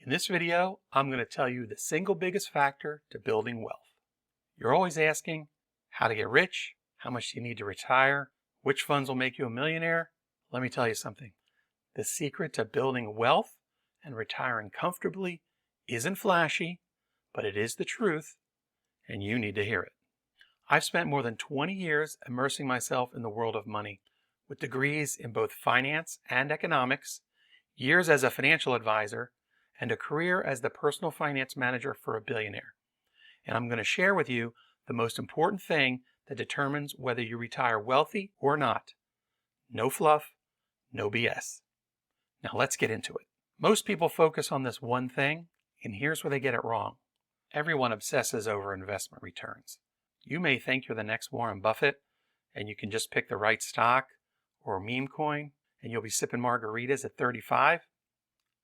In this video, I'm going to tell you the single biggest factor to building wealth. You're always asking how to get rich, how much do you need to retire, which funds will make you a millionaire. Let me tell you something. The secret to building wealth and retiring comfortably isn't flashy, but it is the truth, and you need to hear it. I've spent more than 20 years immersing myself in the world of money, with degrees in both finance and economics, years as a financial advisor, and a career as the personal finance manager for a billionaire. And I'm going to share with you the most important thing that determines whether you retire wealthy or not. No fluff, no BS. Now let's get into it. Most people focus on this one thing, and here's where they get it wrong. Everyone obsesses over investment returns. You may think you're the next Warren Buffett, and you can just pick the right stock or a meme coin, and you'll be sipping margaritas at 35.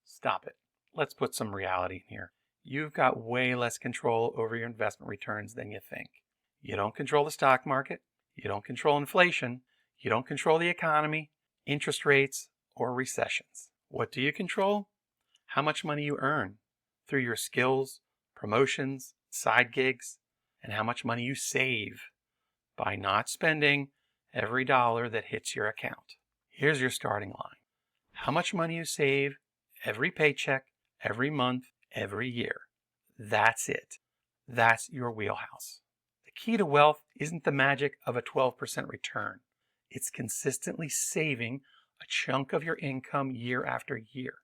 Stop it. Let's put some reality in here. You've got way less control over your investment returns than you think. You don't control the stock market. You don't control inflation. You don't control the economy, interest rates, or recessions. What do you control? How much money you earn through your skills, promotions, side gigs, and how much money you save by not spending every dollar that hits your account. Here's your starting line. How much money you save every paycheck, every month, every year. That's it. That's your wheelhouse. The key to wealth isn't the magic of a 12% return. It's consistently saving a chunk of your income year after year.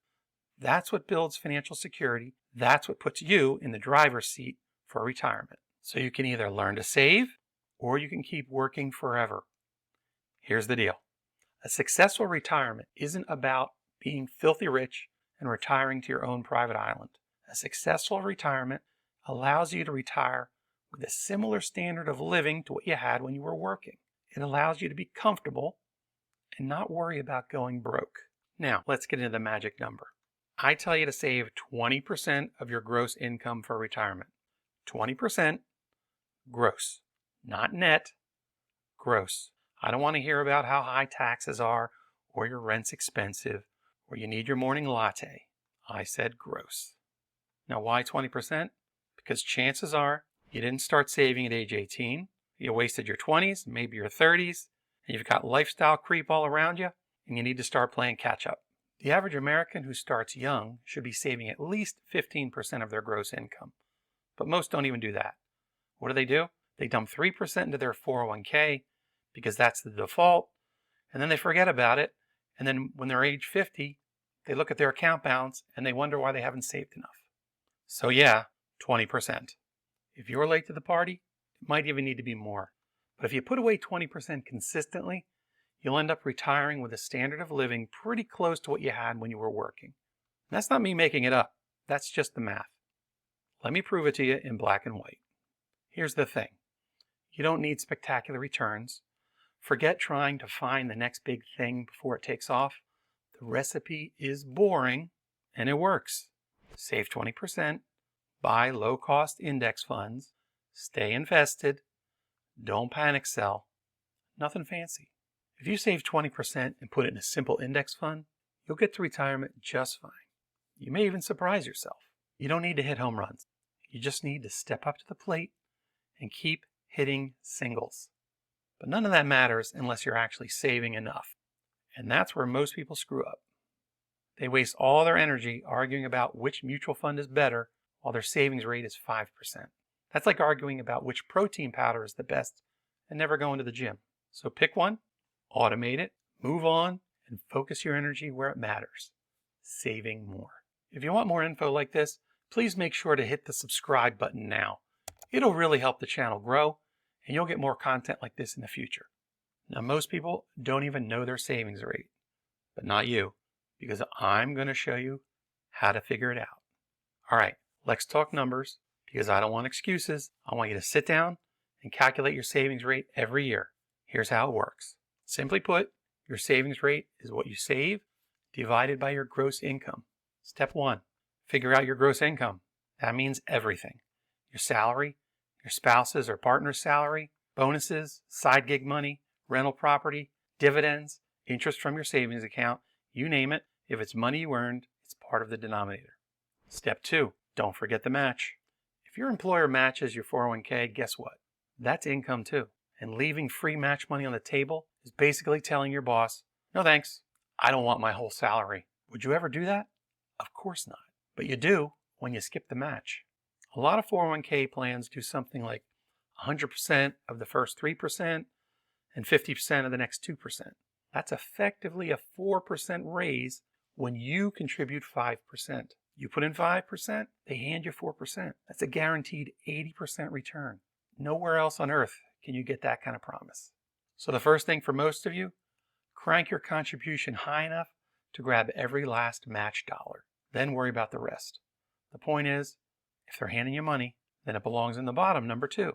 That's what builds financial security. That's what puts you in the driver's seat for retirement. So you can either learn to save or you can keep working forever. Here's the deal. A successful retirement isn't about being filthy rich and retiring to your own private island. A successful retirement allows you to retire with a similar standard of living to what you had when you were working. It allows you to be comfortable and not worry about going broke. Now, let's get into the magic number. I tell you to save 20% of your gross income for retirement. 20% gross, not net, gross. I don't want to hear about how high taxes are or your rent's expensive or you need your morning latte. I said gross. Now why 20%? Because chances are you didn't start saving at age 18. You wasted your 20s, maybe your 30s, and you've got lifestyle creep all around you, and you need to start playing catch up. The average American who starts young should be saving at least 15% of their gross income. But most don't even do that. What do? They dump 3% into their 401k because that's the default, and then they forget about it. And then when they're age 50, they look at their account balance and they wonder why they haven't saved enough. So yeah, 20%. If you're late to the party, it might even need to be more. But if you put away 20% consistently, you'll end up retiring with a standard of living pretty close to what you had when you were working. And that's not me making it up. That's just the math. Let me prove it to you in black and white. Here's the thing. You don't need spectacular returns. Forget trying to find the next big thing before it takes off. The recipe is boring and it works. Save 20%, buy low-cost index funds, stay invested, don't panic sell. Nothing fancy. If you save 20% and put it in a simple index fund, you'll get to retirement just fine. You may even surprise yourself. You don't need to hit home runs. You just need to step up to the plate and keep hitting singles. But none of that matters unless you're actually saving enough. And that's where most people screw up. They waste all their energy arguing about which mutual fund is better while their savings rate is 5%. That's like arguing about which protein powder is the best and never going to the gym. So pick one, automate it, move on, and focus your energy where it matters, saving more. If you want more info like this, please make sure to hit the subscribe button now. It'll really help the channel grow, and you'll get more content like this in the future. Now, most people don't even know their savings rate, but not you, because I'm going to show you how to figure it out. All right, let's talk numbers, because I don't want excuses. I want you to sit down and calculate your savings rate every year. Here's how it works. Simply put, your savings rate is what you save divided by your gross income. Step 1, figure out your gross income. That means everything. Your salary, your spouse's or partner's salary, bonuses, side gig money, rental property, dividends, interest from your savings account, you name it. If it's money you earned, it's part of the denominator. Step 2, don't forget the match. If your employer matches your 401k, guess what? That's income too. And leaving free match money on the table is basically telling your boss, no thanks, I don't want my whole salary. Would you ever do that? Of course not. But you do when you skip the match. A lot of 401k plans do something like 100% of the first 3% and 50% of the next 2%. That's effectively a 4% raise when you contribute 5%. You put in 5%, they hand you 4%. That's a guaranteed 80% return. Nowhere else on earth can you get that kind of promise. So the first thing for most of you, crank your contribution high enough to grab every last match dollar. Then worry about the rest. The point is, if they're handing you money, then it belongs in the bottom, number 2.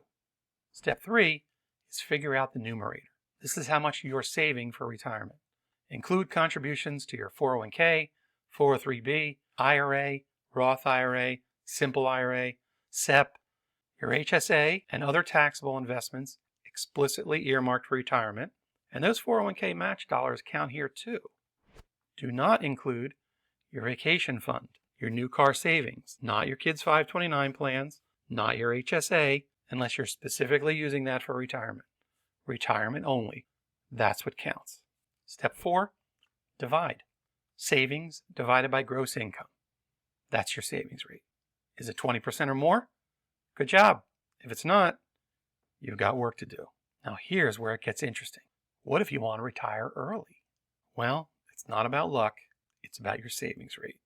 Step 3 is figure out the numerator. This is how much you're saving for retirement. Include contributions to your 401k, 403b, IRA, Roth IRA, Simple IRA, SEP, your HSA, and other taxable investments explicitly earmarked for retirement. And those 401k match dollars count here too. Do not include your vacation fund, your new car savings, not your kids' 529 plans, not your HSA, unless you're specifically using that for retirement. Retirement only. That's what counts. Step 4, divide. Savings divided by gross income. That's your savings rate. Is it 20% or more? Good job. If it's not, you've got work to do. Now here's where it gets interesting. What if you want to retire early? Well, it's not about luck. It's about your savings rate.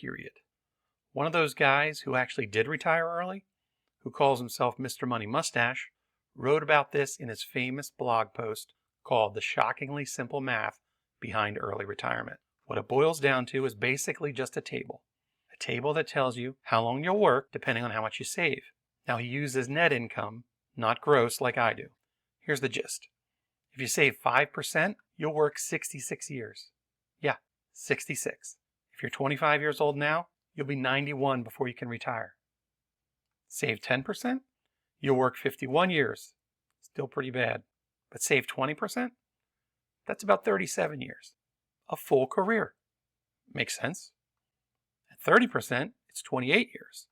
Period. One of those guys who actually did retire early, who calls himself Mr. Money Mustache, wrote about this in his famous blog post called The Shockingly Simple Math Behind Early Retirement. What it boils down to is basically just a table that tells you how long you'll work depending on how much you save. Now he uses net income, not gross like I do. Here's the gist. If you save 5%, you'll work 66 years. Yeah, 66. If you're 25 years old now, you'll be 91 before you can retire. Save 10%, you'll work 51 years. Still pretty bad. But save 20%, that's about 37 years. A full career. Makes sense? At 30%, it's 28 years.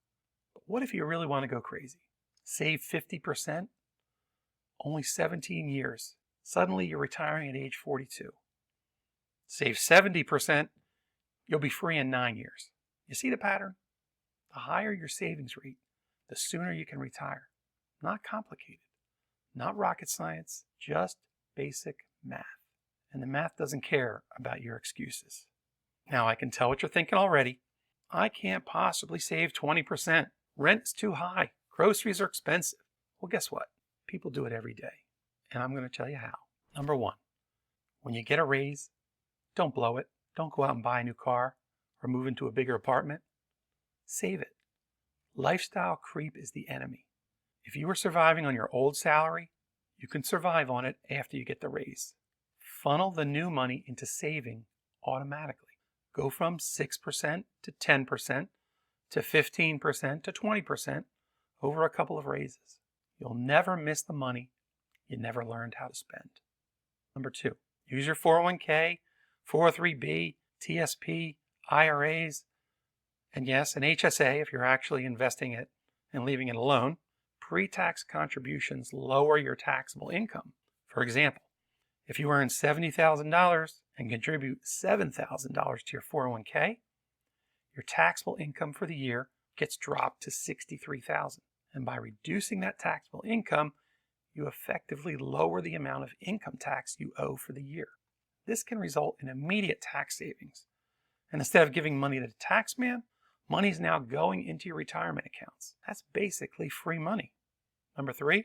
But what if you really want to go crazy? Save 50%, only 17 years. Suddenly you're retiring at age 42. Save 70%, you'll be free in 9 years. You see the pattern? The higher your savings rate, the sooner you can retire. Not complicated. Not rocket science, just basic math. And the math doesn't care about your excuses. Now I can tell what you're thinking already. I can't possibly save 20%. Rent is too high. Groceries are expensive. Well, guess what? People do it every day. And I'm going to tell you how. Number 1, when you get a raise, don't blow it. Don't go out and buy a new car or move into a bigger apartment. Save it. Lifestyle creep is the enemy. If you were surviving on your old salary, you can survive on it after you get the raise. Funnel the new money into saving automatically. Go from 6% to 10% to 15% to 20% over a couple of raises. You'll never miss the money you never learned how to spend. Number 2, use your 401k, 403b, TSP, IRAs, and yes, an HSA if you're actually investing it and leaving it alone. Pre-tax contributions lower your taxable income. For example, if you earn $70,000 and contribute $7,000 to your 401k, your taxable income for the year gets dropped to $63,000. And by reducing that taxable income, you effectively lower the amount of income tax you owe for the year. This can result in immediate tax savings. And instead of giving money to the tax man, money is now going into your retirement accounts. That's basically free money. Number 3,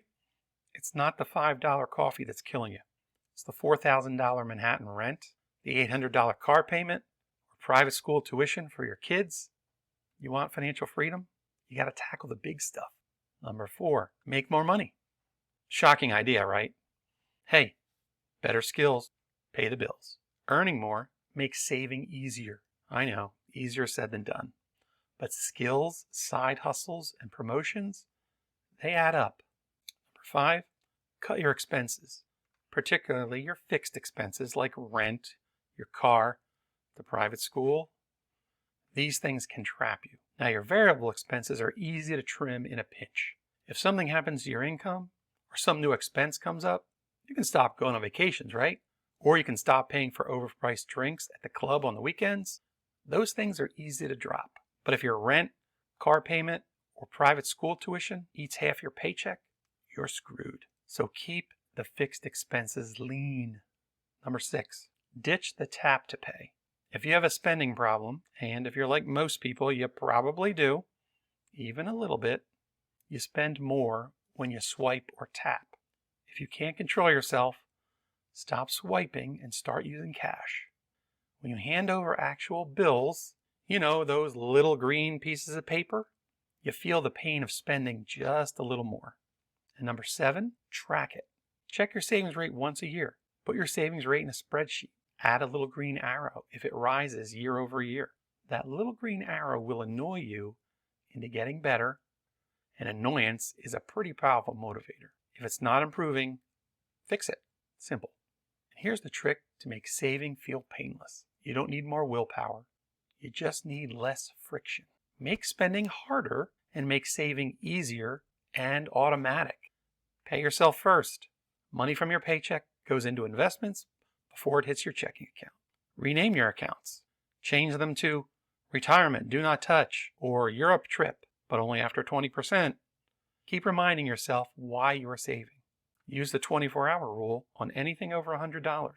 it's not the $5 coffee that's killing you. It's the $4,000 Manhattan rent, the $800 car payment, or private school tuition for your kids. You want financial freedom? You got to tackle the big stuff. Number 4, make more money. Shocking idea, right? Hey, better skills pay the bills. Earning more makes saving easier. I know, easier said than done. But skills, side hustles, and promotions, they add up. Number 5, cut your expenses, particularly your fixed expenses like rent, your car, the private school, These things can trap you. Now, your variable expenses are easy to trim in a pinch. If something happens to your income or some new expense comes up, you can stop going on vacations, right? Or you can stop paying for overpriced drinks at the club on the weekends. Those things are easy to drop. But if your rent, car payment, or private school tuition eats half your paycheck, you're screwed. So keep the fixed expenses lean. Number 6, ditch the tap to pay. If you have a spending problem, and if you're like most people, you probably do, even a little bit, you spend more when you swipe or tap. If you can't control yourself, stop swiping and start using cash. When you hand over actual bills, you know, those little green pieces of paper, you feel the pain of spending just a little more. And number 7, track it. Check your savings rate once a year. Put your savings rate in a spreadsheet. Add a little green arrow if it rises year over year. That little green arrow will annoy you into getting better, and annoyance is a pretty powerful motivator. If it's not improving, fix it. Simple. And here's the trick to make saving feel painless. You don't need more willpower. You just need less friction. Make spending harder and make saving easier and automatic. Pay yourself first. Money from your paycheck goes into investments before it hits your checking account. Rename your accounts. Change them to retirement, do not touch, or Europe trip, but only after 20%. Keep reminding yourself why you are saving. Use the 24-hour rule on anything over $100.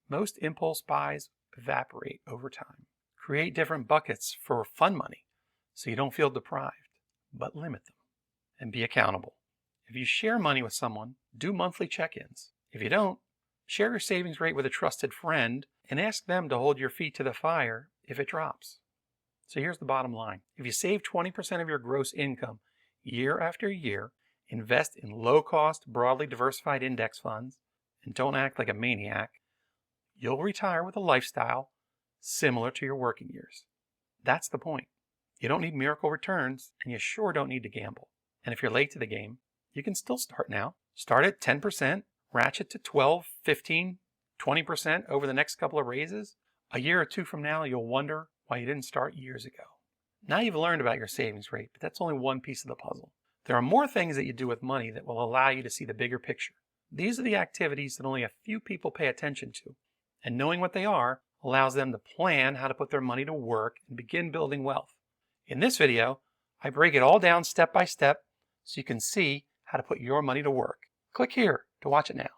Most impulse buys evaporate over time. Create different buckets for fun money so you don't feel deprived, but limit them. And be accountable. If you share money with someone, do monthly check-ins. If you don't, share your savings rate with a trusted friend and ask them to hold your feet to the fire if it drops. So here's the bottom line. If you save 20% of your gross income year after year, invest in low-cost, broadly diversified index funds, and don't act like a maniac, you'll retire with a lifestyle similar to your working years. That's the point. You don't need miracle returns, and you sure don't need to gamble. And if you're late to the game, you can still start now. Start at 10%, ratchet to 12, 15, 20% over the next couple of raises. A year or two from now, you'll wonder why you didn't start years ago. Now you've learned about your savings rate, but that's only one piece of the puzzle. There are more things that you do with money that will allow you to see the bigger picture. These are the activities that only a few people pay attention to, and knowing what they are allows them to plan how to put their money to work and begin building wealth. In this video, I break it all down step by step so you can see how to put your money to work. Click here to watch it now.